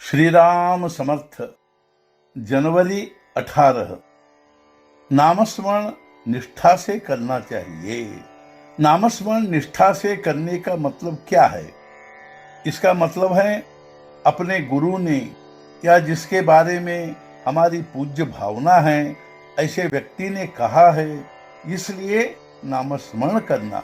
श्री राम समर्थ। जनवरी 18। नामस्मरण निष्ठा से करना चाहिए। नामस्मरण निष्ठा से करने का मतलब क्या है? इसका मतलब है अपने गुरु ने या जिसके बारे में हमारी पूज्य भावना है ऐसे व्यक्ति ने कहा है, इसलिए नामस्मरण करना।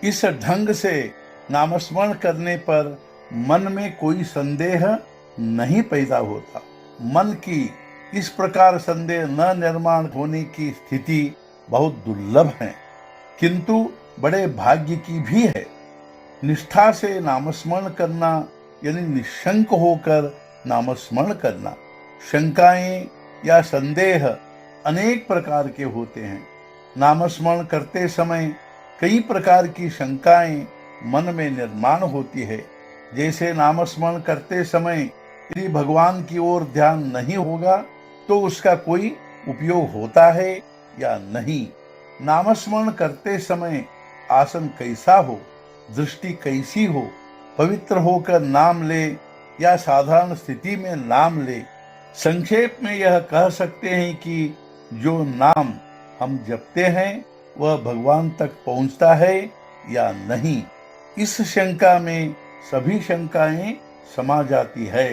इस ढंग से नामस्मरण करने पर मन में कोई संदेह नहीं पैदा होता। मन की इस प्रकार संदेह न निर्माण होने की स्थिति बहुत दुर्लभ है, किंतु बड़े भाग्य की भी है। निष्ठा से नामस्मरण करना यानी निशंक होकर नामस्मरण करना। शंकाएं या संदेह अनेक प्रकार के होते हैं। नामस्मरण करते समय कई प्रकार की शंकाएं मन में निर्माण होती है। जैसे नामस्मरण करते समय यदि भगवान की ओर ध्यान नहीं होगा तो उसका कोई उपयोग होता है या नहीं। नामस्मरण करते समय आसन कैसा हो, दृष्टि कैसी हो, पवित्र होकर नाम ले या साधारण स्थिति में नाम ले। संक्षेप में यह कह सकते हैं कि जो नाम हम जपते हैं वह भगवान तक पहुंचता है या नहीं। इस शंका में सभी शंकाएं समा जाती है।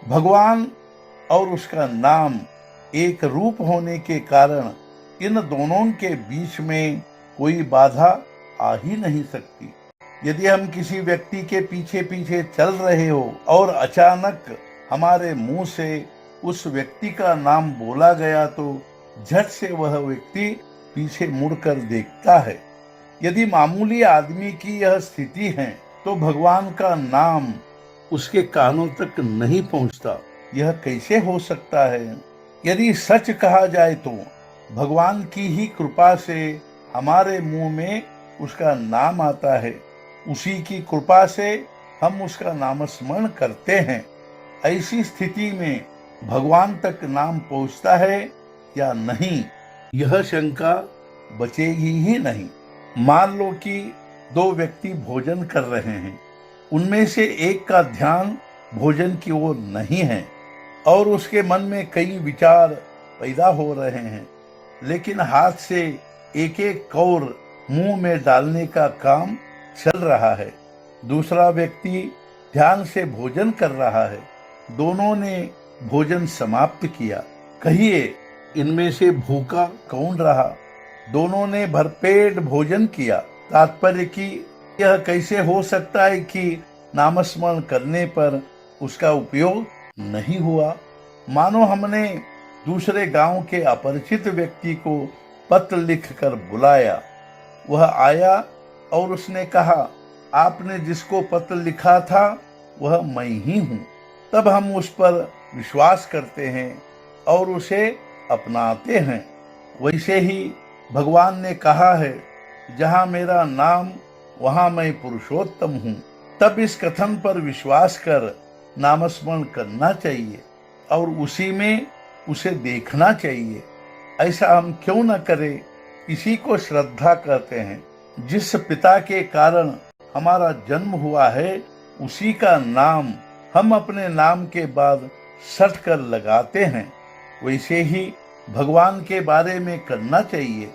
भगवान और उसका नाम एक रूप होने के कारण इन दोनों के बीच में कोई बाधा आ ही नहीं सकती। यदि हम किसी व्यक्ति के पीछे पीछे चल रहे हो और अचानक हमारे मुंह से उस व्यक्ति का नाम बोला गया तो झट से वह व्यक्ति पीछे मुड़कर देखता है। यदि मामूली आदमी की यह स्थिति है तो भगवान का नाम उसके कानों तक नहीं पहुंचता। यह कैसे हो सकता है? यदि सच कहा जाए तो भगवान की ही कृपा से हमारे मुंह में उसका नाम आता है। उसी की कृपा से हम उसका नामस्मरण करते हैं। ऐसी स्थिति में भगवान तक नाम पहुंचता है या नहीं, यह शंका बचेगी ही नहीं। मान लो कि दो व्यक्ति भोजन कर रहे हैं, उनमें से एक का ध्यान भोजन की ओर नहीं है और उसके मन में कई विचार पैदा हो रहे हैं, लेकिन हाथ से एक एक कौर मुंह में डालने का काम चल रहा है। दूसरा व्यक्ति ध्यान से भोजन कर रहा है। दोनों ने भोजन समाप्त किया। कहिए इनमें से भूखा कौन रहा? दोनों ने भरपेट भोजन किया। तात्पर्य कि यह कैसे हो सकता है कि नामस्मरण करने पर उसका उपयोग नहीं हुआ। मानो हमने दूसरे गांव के अपरिचित व्यक्ति को पत्र लिखकर बुलाया। वह आया और उसने कहा, आपने जिसको पत्र लिखा था वह मैं ही हूँ। तब हम उस पर विश्वास करते हैं और उसे अपनाते हैं। वैसे ही भगवान ने कहा है, जहाँ मेरा नाम वहाँ मैं पुरुषोत्तम हूँ। तब इस कथन पर विश्वास कर नामस्मरण करना चाहिए और उसी में उसे देखना चाहिए। ऐसा हम क्यों न करें? इसी को श्रद्धा कहते हैं। जिस पिता के कारण हमारा जन्म हुआ है उसी का नाम हम अपने नाम के बाद सट कर लगाते हैं। वैसे ही भगवान के बारे में करना चाहिए।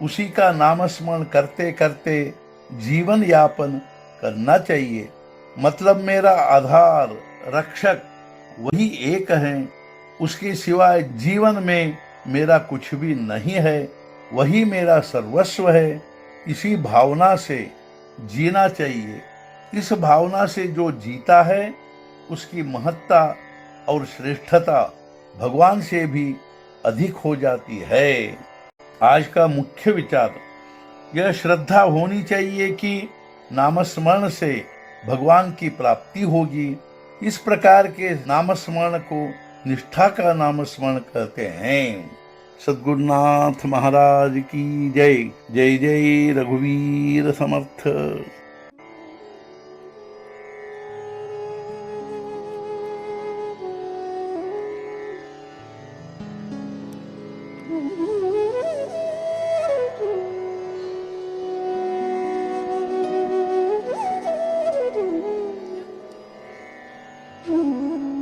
उसी का नामस्मरण करते करते जीवन यापन करना चाहिए। मतलब मेरा आधार रक्षक वही एक है, उसके सिवाय जीवन में मेरा कुछ भी नहीं है। वही मेरा सर्वस्व है। इसी भावना से जीना चाहिए। इस भावना से जो जीता है उसकी महत्ता और श्रेष्ठता भगवान से भी अधिक हो जाती है। आज का मुख्य विचार यह श्रद्धा होनी चाहिए कि नामस्मरण से भगवान की प्राप्ति होगी। इस प्रकार के नामस्मरण को निष्ठा का नामस्मरण कहते हैं। सद्गुरुनाथ महाराज की जय। जय जय रघुवीर समर्थ। Mm-hmm.